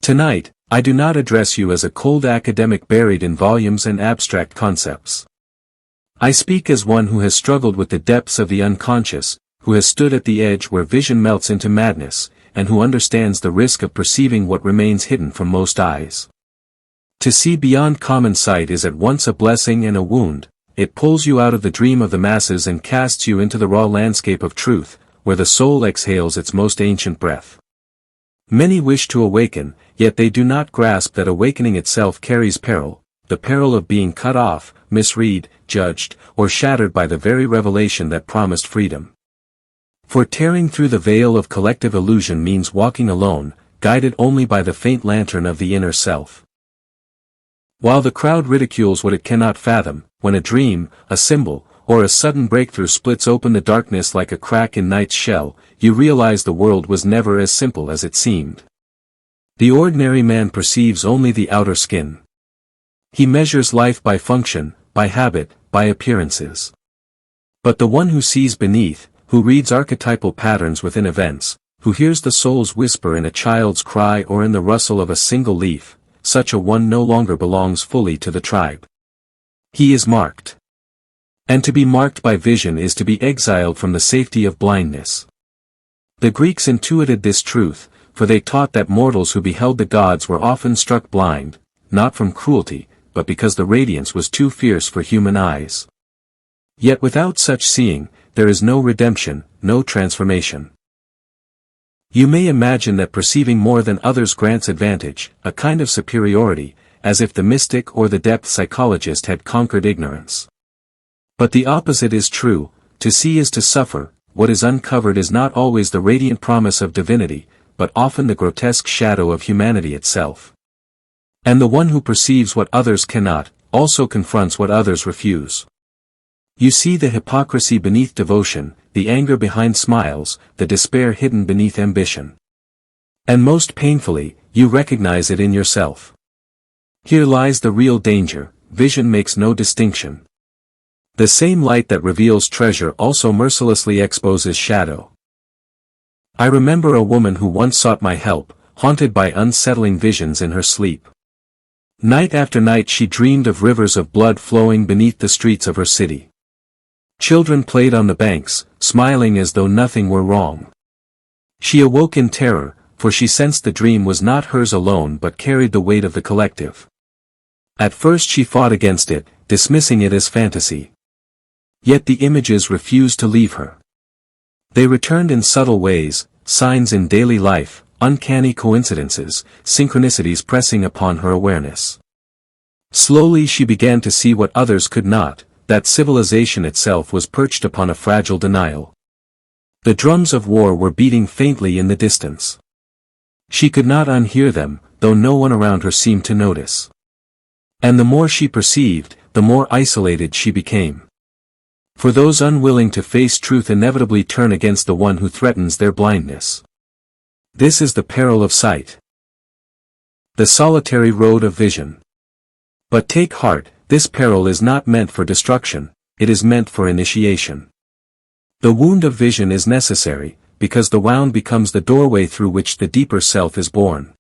Tonight, I do not address you as a cold academic buried in volumes and abstract concepts. I speak as one who has struggled with the depths of the unconscious, who has stood at the edge where vision melts into madness, and who understands the risk of perceiving what remains hidden from most eyes. To see beyond common sight is at once a blessing and a wound. It pulls you out of the dream of the masses and casts you into the raw landscape of truth, where the soul exhales its most ancient breath. Many wish to awaken, yet they do not grasp that awakening itself carries peril, the peril of being cut off, misread, judged, or shattered by the very revelation that promised freedom. For tearing through the veil of collective illusion means walking alone, guided only by the faint lantern of the inner self. While the crowd ridicules what it cannot fathom, when a dream, a symbol, or a sudden breakthrough splits open the darkness like a crack in night's shell, you realize the world was never as simple as it seemed. The ordinary man perceives only the outer skin. He measures life by function, by habit, by appearances. But the one who sees beneath, who reads archetypal patterns within events, who hears the soul's whisper in a child's cry or in the rustle of a single leaf, such a one no longer belongs fully to the tribe. He is marked. And to be marked by vision is to be exiled from the safety of blindness. The Greeks intuited this truth, for they taught that mortals who beheld the gods were often struck blind, not from cruelty, but because the radiance was too fierce for human eyes. Yet without such seeing, there is no redemption, no transformation. You may imagine that perceiving more than others grants advantage, a kind of superiority, as if the mystic or the depth psychologist had conquered ignorance. But the opposite is true. To see is to suffer. What is uncovered is not always the radiant promise of divinity, but often the grotesque shadow of humanity itself. And the one who perceives what others cannot, also confronts what others refuse. You see the hypocrisy beneath devotion, the anger behind smiles, the despair hidden beneath ambition. And most painfully, you recognize it in yourself. Here lies the real danger. Vision makes no distinction. The same light that reveals treasure also mercilessly exposes shadow. I remember a woman who once sought my help, haunted by unsettling visions in her sleep. Night after night she dreamed of rivers of blood flowing beneath the streets of her city. Children played on the banks, smiling as though nothing were wrong. She awoke in terror, for she sensed the dream was not hers alone but carried the weight of the collective. At first she fought against it, dismissing it as fantasy. Yet the images refused to leave her. They returned in subtle ways, signs in daily life, uncanny coincidences, synchronicities pressing upon her awareness. Slowly she began to see what others could not, that civilization itself was perched upon a fragile denial. The drums of war were beating faintly in the distance. She could not unhear them, though no one around her seemed to notice. And the more she perceived, the more isolated she became. For those unwilling to face truth inevitably turn against the one who threatens their blindness. This is the peril of sight. The solitary road of vision. But take heart, this peril is not meant for destruction, it is meant for initiation. The wound of vision is necessary, because the wound becomes the doorway through which the deeper self is born.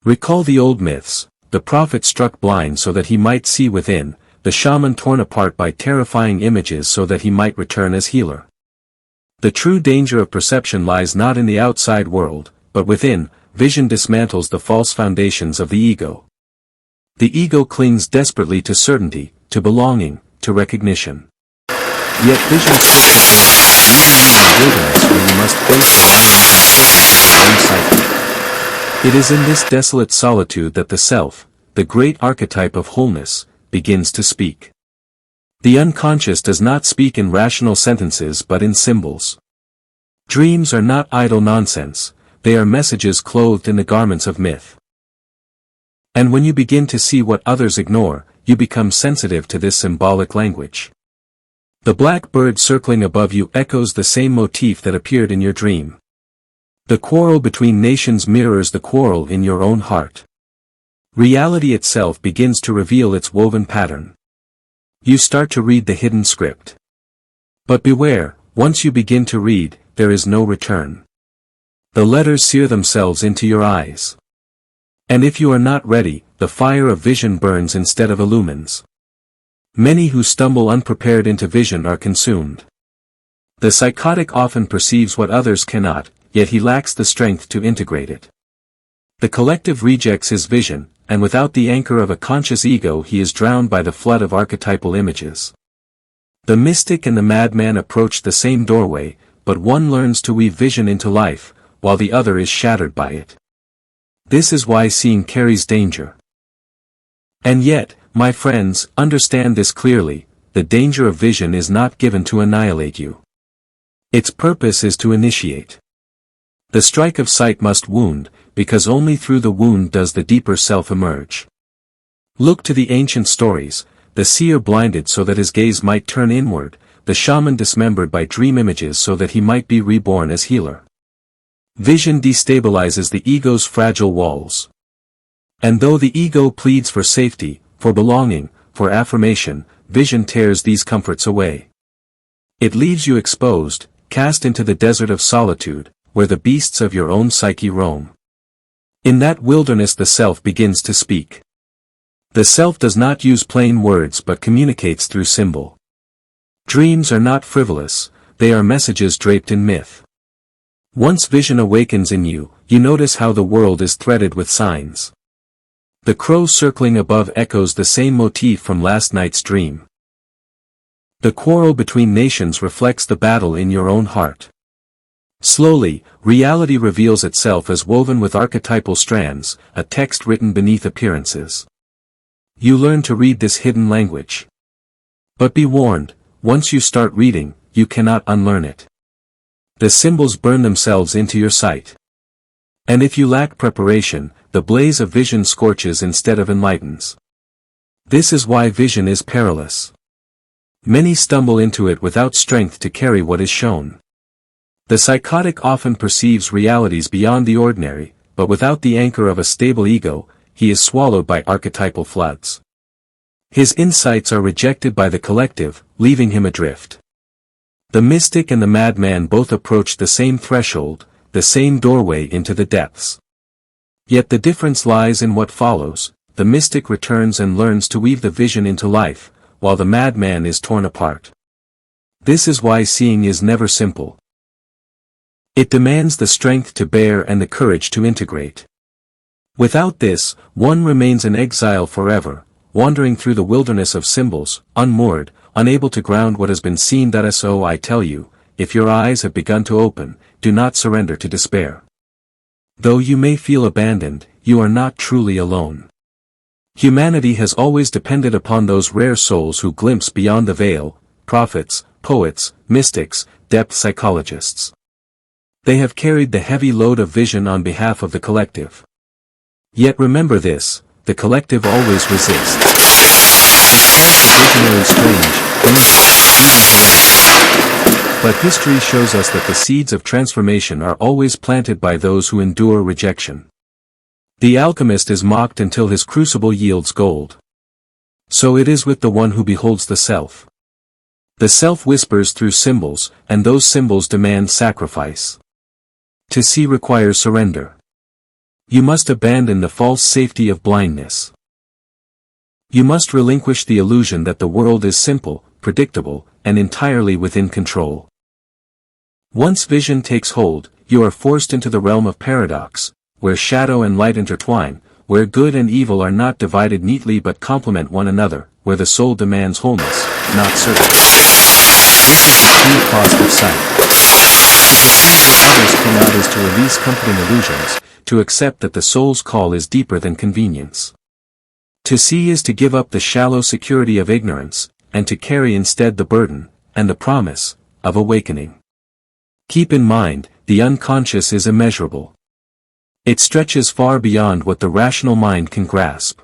Recall the old myths, the prophet struck blind so that he might see within, the shaman torn apart by terrifying images so that he might return as healer. The true danger of perception lies not in the outside world, but within. Vision dismantles the false foundations of the ego. The ego clings desperately to certainty, to belonging, to recognition. Yet vision in the wilderness where you must face the own psyche. It is in this desolate solitude that the self, the great archetype of wholeness, begins to speak. The unconscious does not speak in rational sentences but in symbols. Dreams are not idle nonsense, they are messages clothed in the garments of myth. And when you begin to see what others ignore, you become sensitive to this symbolic language. The black bird circling above you echoes the same motif that appeared in your dream. The quarrel between nations mirrors the quarrel in your own heart. Reality itself begins to reveal its woven pattern. You start to read the hidden script. But beware, once you begin to read, there is no return. The letters sear themselves into your eyes. And if you are not ready, the fire of vision burns instead of illumines. Many who stumble unprepared into vision are consumed. The psychotic often perceives what others cannot, yet he lacks the strength to integrate it. The collective rejects his vision, and without the anchor of a conscious ego he is drowned by the flood of archetypal images. The mystic and the madman approach the same doorway, but one learns to weave vision into life, while the other is shattered by it. This is why seeing carries danger. And yet, my friends, understand this clearly, the danger of vision is not given to annihilate you. Its purpose is to initiate. The strike of sight must wound, because only through the wound does the deeper self emerge. Look to the ancient stories, the seer blinded so that his gaze might turn inward, the shaman dismembered by dream images so that he might be reborn as healer. Vision destabilizes the ego's fragile walls. And though the ego pleads for safety, for belonging, for affirmation, vision tears these comforts away. It leaves you exposed, cast into the desert of solitude, where the beasts of your own psyche roam. In that wilderness the self begins to speak. The self does not use plain words but communicates through symbol. Dreams are not frivolous, they are messages draped in myth. Once vision awakens in you, you notice how the world is threaded with signs. The crow circling above echoes the same motif from last night's dream. The quarrel between nations reflects the battle in your own heart. Slowly, reality reveals itself as woven with archetypal strands, a text written beneath appearances. You learn to read this hidden language. But be warned, once you start reading, you cannot unlearn it. The symbols burn themselves into your sight. And if you lack preparation, the blaze of vision scorches instead of enlightens. This is why vision is perilous. Many stumble into it without strength to carry what is shown. The psychotic often perceives realities beyond the ordinary, but without the anchor of a stable ego, he is swallowed by archetypal floods. His insights are rejected by the collective, leaving him adrift. The mystic and the madman both approach the same threshold, the same doorway into the depths. Yet the difference lies in what follows. The mystic returns and learns to weave the vision into life, while the madman is torn apart. This is why seeing is never simple. It demands the strength to bear and the courage to integrate. Without this, one remains an exile forever, wandering through the wilderness of symbols, unmoored, unable to ground what has been seen. So I tell you, if your eyes have begun to open, do not surrender to despair. Though you may feel abandoned, you are not truly alone. Humanity has always depended upon those rare souls who glimpse beyond the veil, prophets, poets, mystics, depth psychologists. They have carried the heavy load of vision on behalf of the collective. Yet remember this, the collective always resists. Visionary strange, but history shows us that the seeds of transformation are always planted by those who endure rejection. The alchemist is mocked until his crucible yields gold. So it is with the one who beholds the self. The self whispers through symbols, and those symbols demand sacrifice. To see requires surrender. You must abandon the false safety of blindness. You must relinquish the illusion that the world is simple, predictable, and entirely within control. Once vision takes hold, you are forced into the realm of paradox, where shadow and light intertwine, where good and evil are not divided neatly but complement one another, where the soul demands wholeness, not certainty. This is the true cost of sight. Others cannot is to release comforting illusions, to accept that the soul's call is deeper than convenience. To see is to give up the shallow security of ignorance, and to carry instead the burden, and the promise, of awakening. Keep in mind, the unconscious is immeasurable. It stretches far beyond what the rational mind can grasp.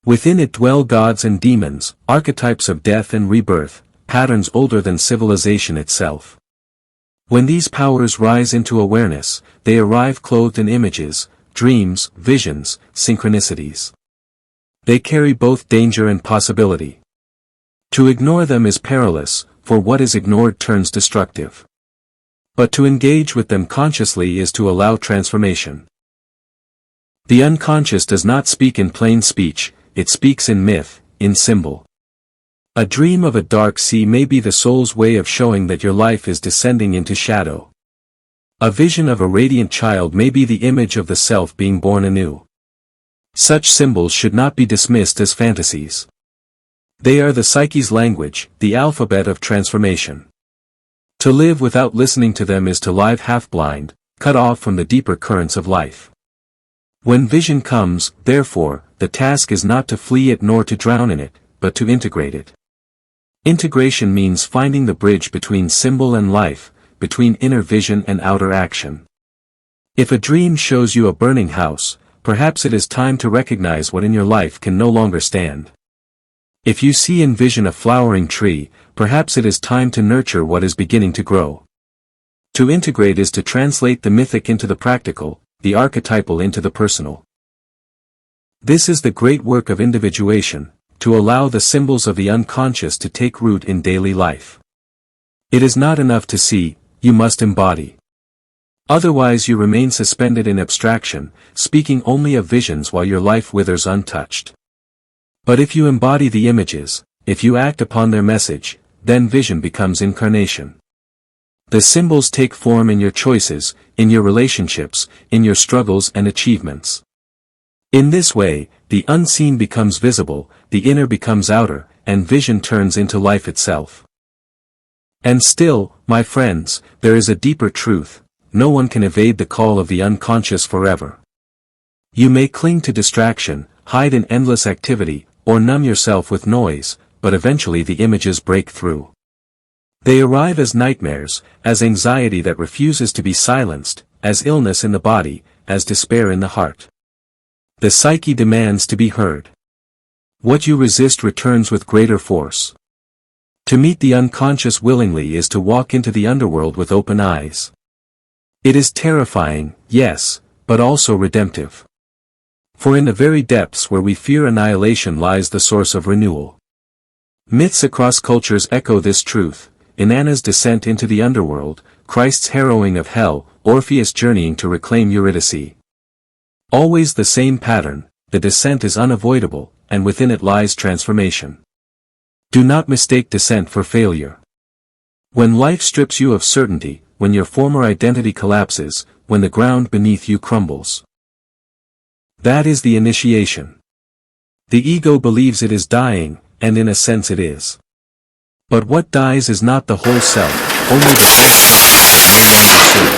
Within it dwell gods and demons, archetypes of death and rebirth, patterns older than civilization itself. When these powers rise into awareness, they arrive clothed in images, dreams, visions, synchronicities. They carry both danger and possibility. To ignore them is perilous, for what is ignored turns destructive. But to engage with them consciously is to allow transformation. The unconscious does not speak in plain speech, it speaks in myth, in symbol. A dream of a dark sea may be the soul's way of showing that your life is descending into shadow. A vision of a radiant child may be the image of the self being born anew. Such symbols should not be dismissed as fantasies. They are the psyche's language, the alphabet of transformation. To live without listening to them is to live half-blind, cut off from the deeper currents of life. When vision comes, therefore, the task is not to flee it nor to drown in it, but to integrate it. Integration means finding the bridge between symbol and life, between inner vision and outer action. If a dream shows you a burning house, perhaps it is time to recognize what in your life can no longer stand. If you see in vision a flowering tree, perhaps it is time to nurture what is beginning to grow. To integrate is to translate the mythic into the practical, the archetypal into the personal. This is the great work of individuation, to allow the symbols of the unconscious to take root in daily life. It is not enough to see, you must embody. Otherwise you remain suspended in abstraction, speaking only of visions while your life withers untouched. But if you embody the images, if you act upon their message, then vision becomes incarnation. The symbols take form in your choices, in your relationships, in your struggles and achievements. In this way, the unseen becomes visible, the inner becomes outer, and vision turns into life itself. And still, my friends, there is a deeper truth: no one can evade the call of the unconscious forever. You may cling to distraction, hide in endless activity, or numb yourself with noise, but eventually the images break through. They arrive as nightmares, as anxiety that refuses to be silenced, as illness in the body, as despair in the heart. The psyche demands to be heard. What you resist returns with greater force. To meet the unconscious willingly is to walk into the underworld with open eyes. It is terrifying, yes, but also redemptive. For in the very depths where we fear annihilation lies the source of renewal. Myths across cultures echo this truth: Inanna's descent into the underworld, Christ's harrowing of hell, Orpheus journeying to reclaim Eurydice. Always the same pattern: the descent is unavoidable, and within it lies transformation. Do not mistake descent for failure. When life strips you of certainty, when your former identity collapses, when the ground beneath you crumbles. That is the initiation. The ego believes it is dying, and in a sense it is. But what dies is not the whole self, only the consciousness no longer served.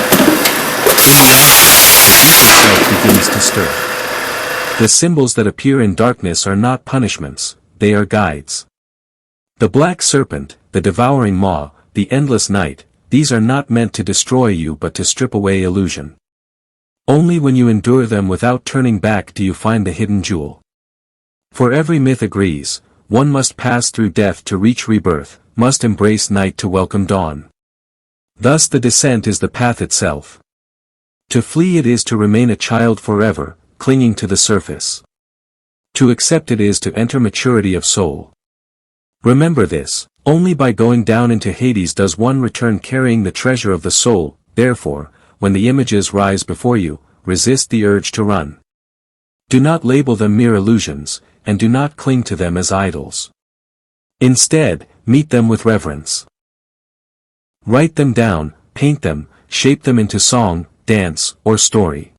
In the unconscious, the self begins to stir. The symbols that appear in darkness are not punishments, they are guides. The black serpent, the devouring maw, the endless night, these are not meant to destroy you but to strip away illusion. Only when you endure them without turning back do you find the hidden jewel. For every myth agrees, one must pass through death to reach rebirth, must embrace night to welcome dawn. Thus the descent is the path itself. To flee it is to remain a child forever, clinging to the surface. To accept it is to enter maturity of soul. Remember this: only by going down into Hades does one return carrying the treasure of the soul. Therefore, when the images rise before you, resist the urge to run. Do not label them mere illusions, and do not cling to them as idols. Instead, meet them with reverence. Write them down, paint them, shape them into song, dance, or story.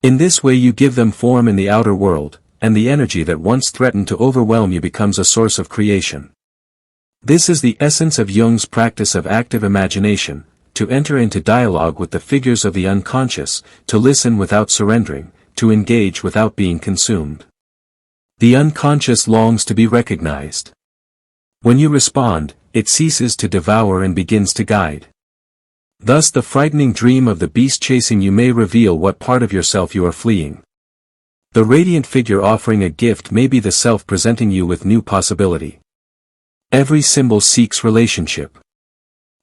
In this way you give them form in the outer world, and the energy that once threatened to overwhelm you becomes a source of creation. This is the essence of Jung's practice of active imagination: to enter into dialogue with the figures of the unconscious, to listen without surrendering, to engage without being consumed. The unconscious longs to be recognized. When you respond, it ceases to devour and begins to guide. Thus the frightening dream of the beast chasing you may reveal what part of yourself you are fleeing. The radiant figure offering a gift may be the self presenting you with new possibility. Every symbol seeks relationship.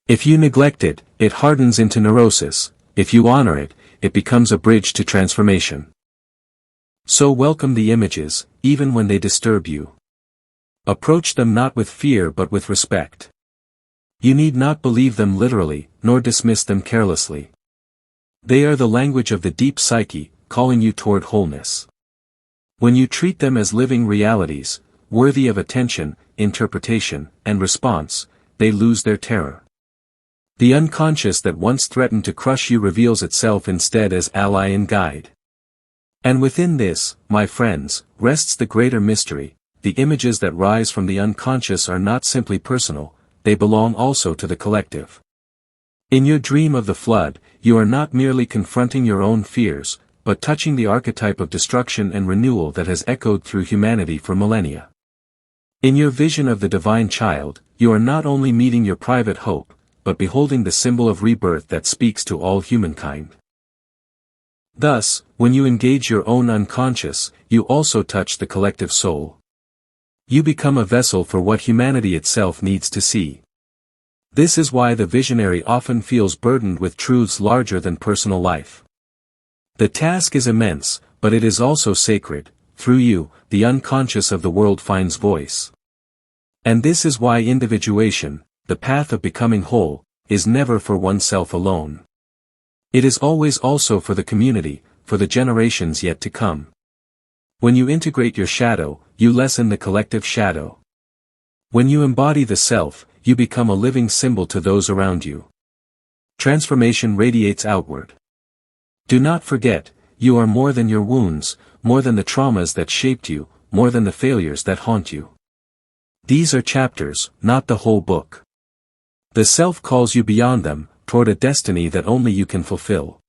If you neglect it, it hardens into neurosis; if you honor it, it becomes a bridge to transformation. So welcome the images, even when they disturb you. Approach them not with fear but with respect. You need not believe them literally, nor dismiss them carelessly. They are the language of the deep psyche, calling you toward wholeness. When you treat them as living realities, worthy of attention, interpretation, and response, they lose their terror. The unconscious that once threatened to crush you reveals itself instead as ally and guide. And within this, my friends, rests the greater mystery. The images that rise from the unconscious are not simply personal, they belong also to the collective. In your dream of the flood, you are not merely confronting your own fears, but touching the archetype of destruction and renewal that has echoed through humanity for millennia. In your vision of the divine child, you are not only meeting your private hope, but beholding the symbol of rebirth that speaks to all humankind. Thus, when you engage your own unconscious, you also touch the collective soul. You become a vessel for what humanity itself needs to see. This is why the visionary often feels burdened with truths larger than personal life. The task is immense, but it is also sacred. Through you, the unconscious of the world finds voice. And this is why individuation, the path of becoming whole, is never for oneself alone. It is always also for the community, for the generations yet to come. When you integrate your shadow, you lessen the collective shadow. When you embody the self, you become a living symbol to those around you. Transformation radiates outward. Do not forget, you are more than your wounds, more than the traumas that shaped you, more than the failures that haunt you. These are chapters, not the whole book. The self calls you beyond them, toward a destiny that only you can fulfill.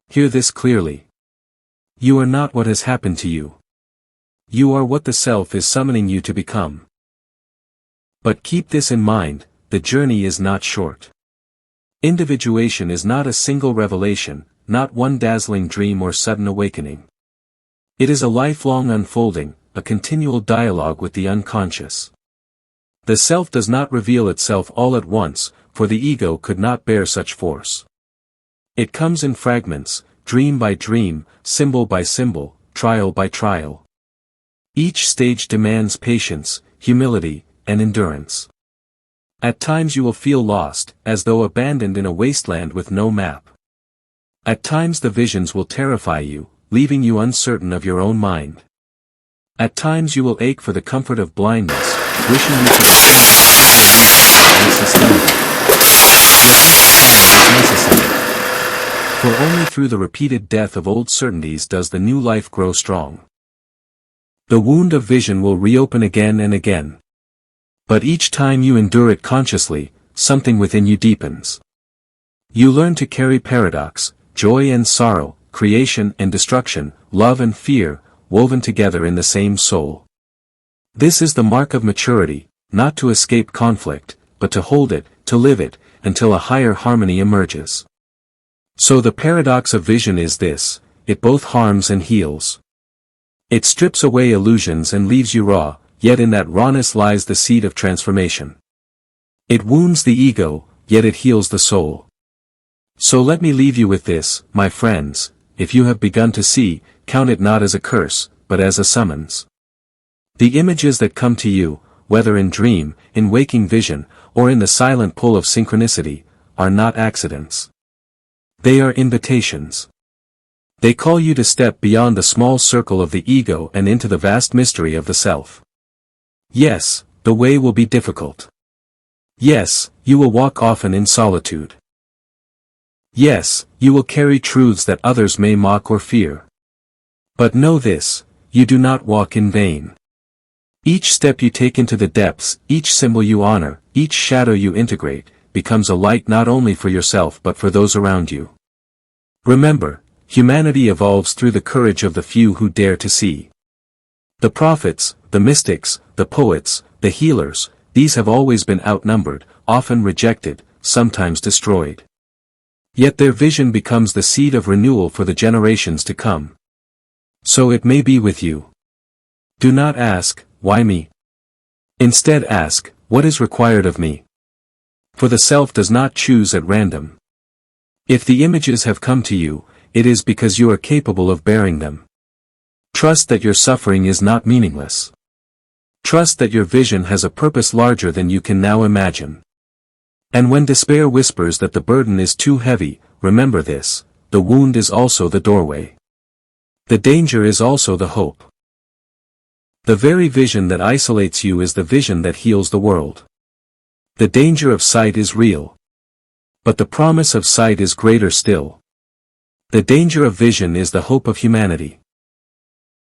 Hear this clearly. You are not what has happened to you. You are what the self is summoning you to become. But keep this in mind, the journey is not short. Individuation is not a single revelation, not one dazzling dream or sudden awakening. It is a lifelong unfolding, a continual dialogue with the unconscious. The self does not reveal itself all at once, for the ego could not bear such force. It comes in fragments, dream by dream, symbol by symbol, trial by trial. Each stage demands patience, humility, and endurance. At times you will feel lost, as though abandoned in a wasteland with no map. At times the visions will terrify you, leaving you uncertain of your own mind. At times you will ache for the comfort of blindness, wishing you could sustain it. Necessary. For only through the repeated death of old certainties does the new life grow strong. The wound of vision will reopen again and again. But each time you endure it consciously, something within you deepens. You learn to carry paradox, joy and sorrow, creation and destruction, love and fear, woven together in the same soul. This is the mark of maturity, not to escape conflict, but to hold it, to live it, until a higher harmony emerges. So the paradox of vision is this: it both harms and heals. It strips away illusions and leaves you raw, yet in that rawness lies the seed of transformation. It wounds the ego, yet it heals the soul. So let me leave you with this, my friends: if you have begun to see, count it not as a curse, but as a summons. The images that come to you, whether in dream, in waking vision, or in the silent pull of synchronicity, are not accidents. They are invitations. They call you to step beyond the small circle of the ego and into the vast mystery of the self. Yes, the way will be difficult. Yes, you will walk often in solitude. Yes, you will carry truths that others may mock or fear. But know this: you do not walk in vain. Each step you take into the depths, each symbol you honor, each shadow you integrate, becomes a light not only for yourself but for those around you. Remember, humanity evolves through the courage of the few who dare to see. The prophets, the mystics, the poets, the healers, these have always been outnumbered, often rejected, sometimes destroyed. Yet their vision becomes the seed of renewal for the generations to come. So it may be with you. Do not ask, why me? Instead ask, what is required of me? For the self does not choose at random. If the images have come to you, it is because you are capable of bearing them. Trust that your suffering is not meaningless. Trust that your vision has a purpose larger than you can now imagine. And when despair whispers that the burden is too heavy, remember this: the wound is also the doorway. The danger is also the hope. The very vision that isolates you is the vision that heals the world. The danger of sight is real. But the promise of sight is greater still. The danger of vision is the hope of humanity.